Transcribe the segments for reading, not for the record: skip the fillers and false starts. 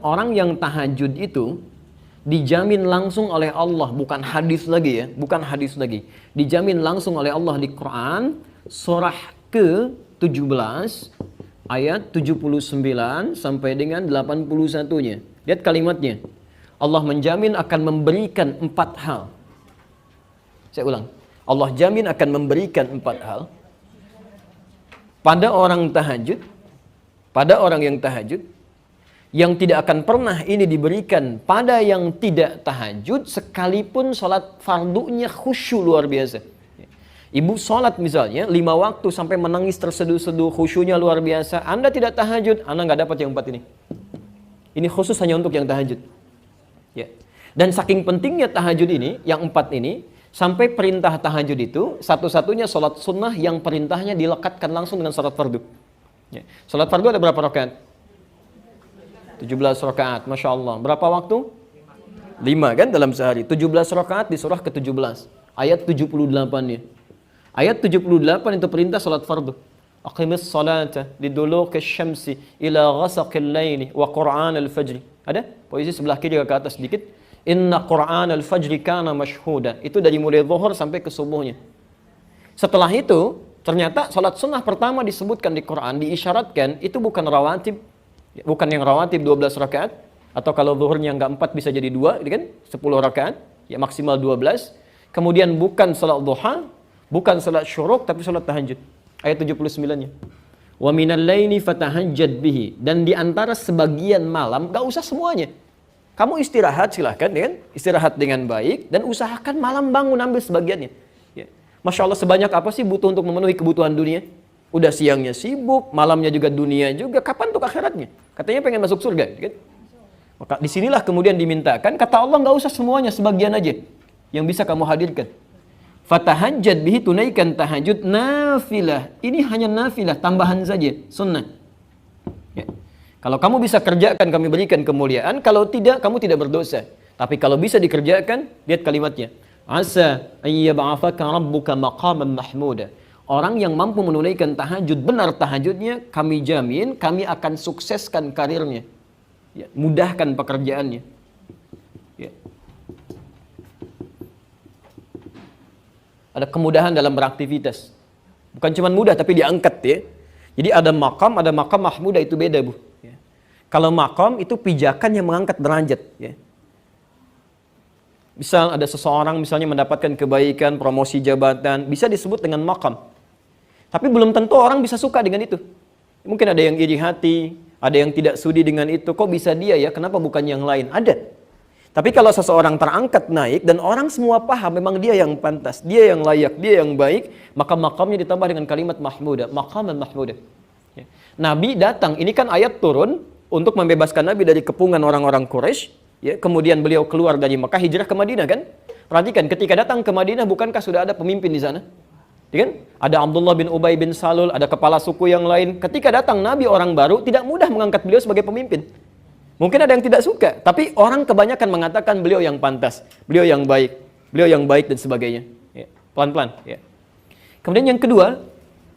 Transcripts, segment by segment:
Orang yang tahajud itu dijamin langsung oleh Allah, bukan hadis lagi ya, bukan hadis lagi. Dijamin langsung oleh Allah di Quran, surah ke-17 ayat 79 sampai dengan 81-nya. Lihat kalimatnya. Allah menjamin akan memberikan 4 hal. Saya ulang. Allah jamin akan memberikan 4 hal pada orang tahajud, pada orang yang tahajud, yang tidak akan pernah ini diberikan pada yang tidak tahajud, sekalipun sholat fardunya khusyuk luar biasa. Ibu sholat misalnya 5 waktu sampai menangis terseduh-seduh, khusyuknya luar biasa. Anda tidak tahajud, Anda nggak dapat yang 4 ini. Ini khusus hanya untuk yang tahajud. Ya. Dan saking pentingnya tahajud ini, yang 4 ini, sampai perintah tahajud itu satu-satunya sholat sunnah yang perintahnya dilekatkan langsung dengan sholat fardu. Ya. Sholat fardu ada berapa rakaat? 17 rakaat, Masya Allah. Berapa waktu? 5 kan dalam sehari. 17 rakaat di surah ke-17. Ayat 78-nya. Ayat 78 itu perintah sholat fardu. Aqimis salata liduluki syamsi ila ghasaqil laili wa qur'an al-fajri. Ada? Posisi sebelah kiri ke atas sedikit. Inna qur'an al-fajri kana mashhuda. Itu dari mulai zuhur sampai ke subuhnya. Setelah itu, ternyata salat sunnah pertama disebutkan di Quran, diisyaratkan, itu bukan rawatib. Bukan yang rawatib 12 rakaat. Atau kalau zuhurnya enggak 4 bisa jadi 2, kan? 10 rakaat. Ya maksimal 12. Kemudian bukan salat duha, bukan salat syuruk, tapi salat tahajud. Ayat 79-nya. Wa minal laili fatahajjad bihi. Dan di antara sebagian malam, gak usah semuanya. Kamu istirahat silahkan, kan? Istirahat dengan baik dan usahakan malam bangun ambil sebagiannya. Ya. Masya Allah, sebanyak apa sih butuh untuk memenuhi kebutuhan dunia? Udah siangnya sibuk, malamnya juga dunia juga. Kapan untuk akhiratnya? Katanya pengen masuk surga, kan? Maka disinilah kemudian dimintakan, kata Allah gak usah semuanya, sebagian aja yang bisa kamu hadirkan. Fatahajjad bihi, tunaikan tahajud nafilah. Ini hanya nafilah, tambahan saja, sunnah. Ya. Kalau kamu bisa kerjakan, kami berikan kemuliaan. Kalau tidak, kamu tidak berdosa. Tapi kalau bisa dikerjakan, lihat kalimatnya. Asa ayyab'afaka rabbuka maqaman mahmuda. Orang yang mampu menunaikan tahajud, benar tahajudnya, kami jamin, kami akan sukseskan karirnya. Ya, mudahkan pekerjaannya. Ya. Ada kemudahan dalam beraktivitas. Bukan cuma mudah, tapi diangkat ya. Jadi ada makam mahmudah, itu beda Bu. Ya. Kalau makam itu pijakan yang mengangkat derajat. Ya. Misal ada seseorang misalnya mendapatkan kebaikan, promosi jabatan, bisa disebut dengan makam. Tapi belum tentu orang bisa suka dengan itu. Mungkin ada yang iri hati, ada yang tidak sudi dengan itu. Kok bisa dia ya, kenapa bukan yang lain? Ada. Tapi kalau seseorang terangkat naik dan orang semua paham memang dia yang pantas, dia yang layak, dia yang baik, maka makamnya ditambah dengan kalimat mahmudah, maqaman mahmudah. Ya. Nabi datang, ini kan ayat turun untuk membebaskan Nabi dari kepungan orang-orang Quraisy. Ya, kemudian beliau keluar dari Mekah, hijrah ke Madinah kan? Perhatikan, ketika datang ke Madinah bukankah sudah ada pemimpin di sana? Ya kan? Ada Abdullah bin Ubay bin Salul, ada kepala suku yang lain. Ketika datang Nabi orang baru, tidak mudah mengangkat beliau sebagai pemimpin. Mungkin ada yang tidak suka, tapi orang kebanyakan mengatakan beliau yang pantas, beliau yang baik dan sebagainya. Ya, pelan-pelan. Ya. Kemudian yang kedua,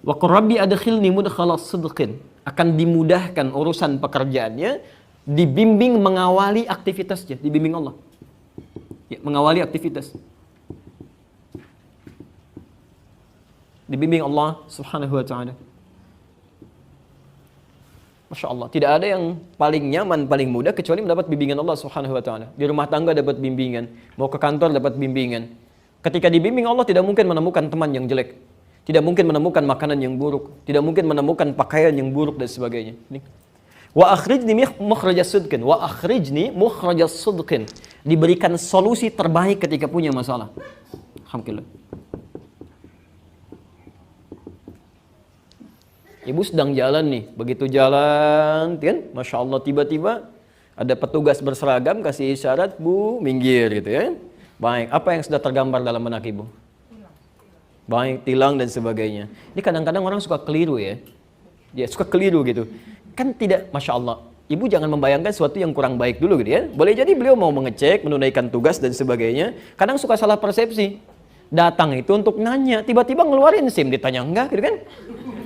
wa qur rabbi adkhilni mudkhala sidqin, akan dimudahkan urusan pekerjaannya, dibimbing mengawali aktivitasnya, dibimbing Allah. Ya, mengawali aktivitas. Dibimbing Allah Subhanahu wa taala. Masya Allah, tidak ada yang paling nyaman, paling mudah kecuali mendapat bimbingan Allah Subhanahu wa taala. Di rumah tangga dapat bimbingan, mau ke kantor dapat bimbingan. Ketika dibimbing Allah tidak mungkin menemukan teman yang jelek. Tidak mungkin menemukan makanan yang buruk, tidak mungkin menemukan pakaian yang buruk dan sebagainya. Wa akhrijni mukhrajas sidqin, wa akhrijni mukhrajas sidqin. Diberikan solusi terbaik ketika punya masalah. Alhamdulillah. Ibu sedang jalan nih, begitu jalan, kan? Masya Allah, tiba-tiba ada petugas berseragam kasih isyarat, Bu, minggir gitu ya. Baik, apa yang sudah tergambar dalam benak Ibu? Baik, tilang dan sebagainya. Ini kadang-kadang orang suka keliru ya. Dia suka keliru gitu. Kan tidak, Masya Allah, Ibu jangan membayangkan sesuatu yang kurang baik dulu gitu ya. Boleh jadi beliau mau mengecek, menunaikan tugas dan sebagainya. Kadang suka salah persepsi. Datang itu untuk nanya, tiba-tiba ngeluarin SIM, ditanya enggak gitu kan.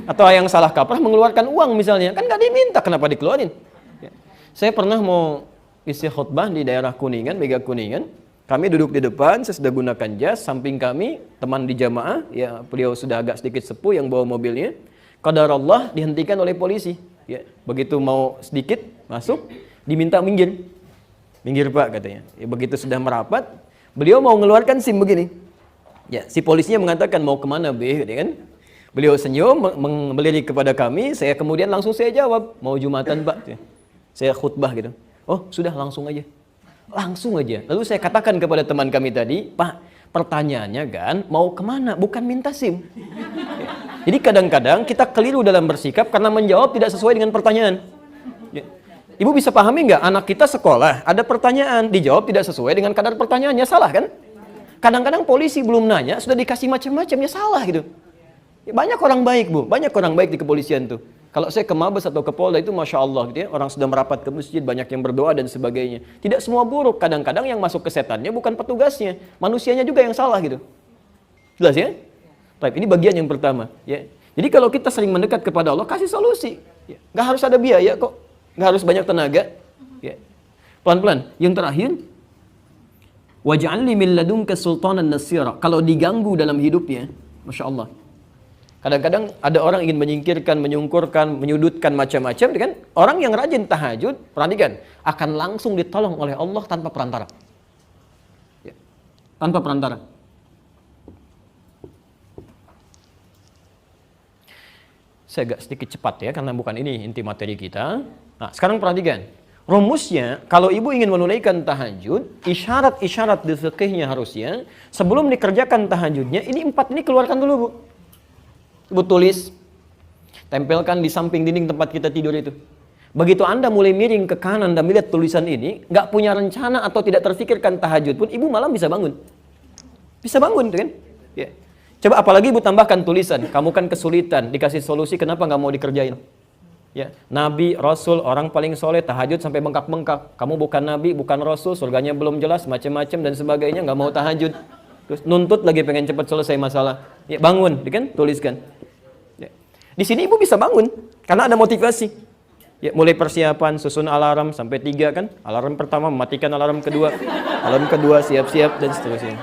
Atau yang salah kaprah mengeluarkan uang misalnya, kan nggak diminta, kenapa dikeluarin? Ya. Saya pernah mau isi khutbah di daerah Kuningan, Mega Kuningan. Kami duduk di depan, saya sudah gunakan jas. Samping kami, teman di jamaah, ya beliau sudah agak sedikit sepuh yang bawa mobilnya. Qadarullah dihentikan oleh polisi. Ya, begitu mau sedikit masuk, diminta minggir. Minggir Pak katanya. Ya, begitu sudah merapat, beliau mau mengeluarkan SIM begini. Ya, si polisinya mengatakan mau kemana B, gitu kan? Beliau senyum, melirik kepada kami. Saya kemudian langsung saya jawab, mau Jumatan Pak. Saya khutbah gitu. Oh sudah langsung aja. Langsung aja. Lalu saya katakan kepada teman kami tadi, Pak, pertanyaannya kan mau kemana? Bukan minta SIM. Ya. Jadi kadang-kadang kita keliru dalam bersikap karena menjawab tidak sesuai dengan pertanyaan. Ya. Ibu bisa pahami nggak? Anak kita sekolah, ada pertanyaan, dijawab tidak sesuai dengan kadar pertanyaannya, salah kan? Kadang-kadang polisi belum nanya, sudah dikasih macam-macam, ya salah gitu. Ya, banyak orang baik Bu, banyak orang baik di kepolisian tuh. Kalau saya ke Mabes atau ke Polda itu Masya Allah gitu ya, orang sudah merapat ke masjid, banyak yang berdoa dan sebagainya. Tidak semua buruk, kadang-kadang yang masuk ke setannya bukan petugasnya, manusianya juga yang salah gitu. Jelas ya? Baik, ini bagian yang pertama. Ya. Jadi kalau kita sering mendekat kepada Allah, kasih solusi. Ya. Nggak harus ada biaya kok, nggak harus banyak tenaga. Ya. Pelan-pelan. Yang terakhir, waj'alni min ladunka sultanan nasira. Kalau diganggu dalam hidupnya, Masya Allah. Kadang-kadang ada orang ingin menyingkirkan, menyungkurkan, menyudutkan macam-macam, kan? Orang yang rajin tahajud, perhatikan, akan langsung ditolong oleh Allah tanpa perantara. Ya. Tanpa perantara. Saya agak sedikit cepat ya, karena bukan ini inti materi kita. Nah, sekarang perhatikan. Rumusnya, kalau ibu ingin menunaikan tahajud, isyarat-isyarat di fikihnya harusnya, sebelum dikerjakan tahajudnya, ini 4 ini keluarkan dulu Bu. Ibu tulis, tempelkan di samping dinding tempat kita tidur itu. Begitu Anda mulai miring ke kanan dan melihat tulisan ini, nggak punya rencana atau tidak terfikirkan tahajud pun, ibu malam bisa bangun. Bisa bangun, kan? Ya. Coba apalagi ibu tambahkan tulisan, kamu kan kesulitan, dikasih solusi, kenapa nggak mau dikerjain? Ya. Nabi, Rasul, orang paling soleh, tahajud sampai bengkak-bengkak. Kamu bukan Nabi, bukan Rasul, surganya belum jelas, macam-macam dan sebagainya, nggak mau tahajud. Terus nuntut lagi pengen cepat selesai masalah. Ya, bangun, kan? Tuliskan. Ya. Di sini ibu bisa bangun karena ada motivasi. Ya, mulai persiapan, susun alarm sampai 3 kan? Alarm pertama mematikan alarm kedua, alarm kedua siap-siap dan seterusnya.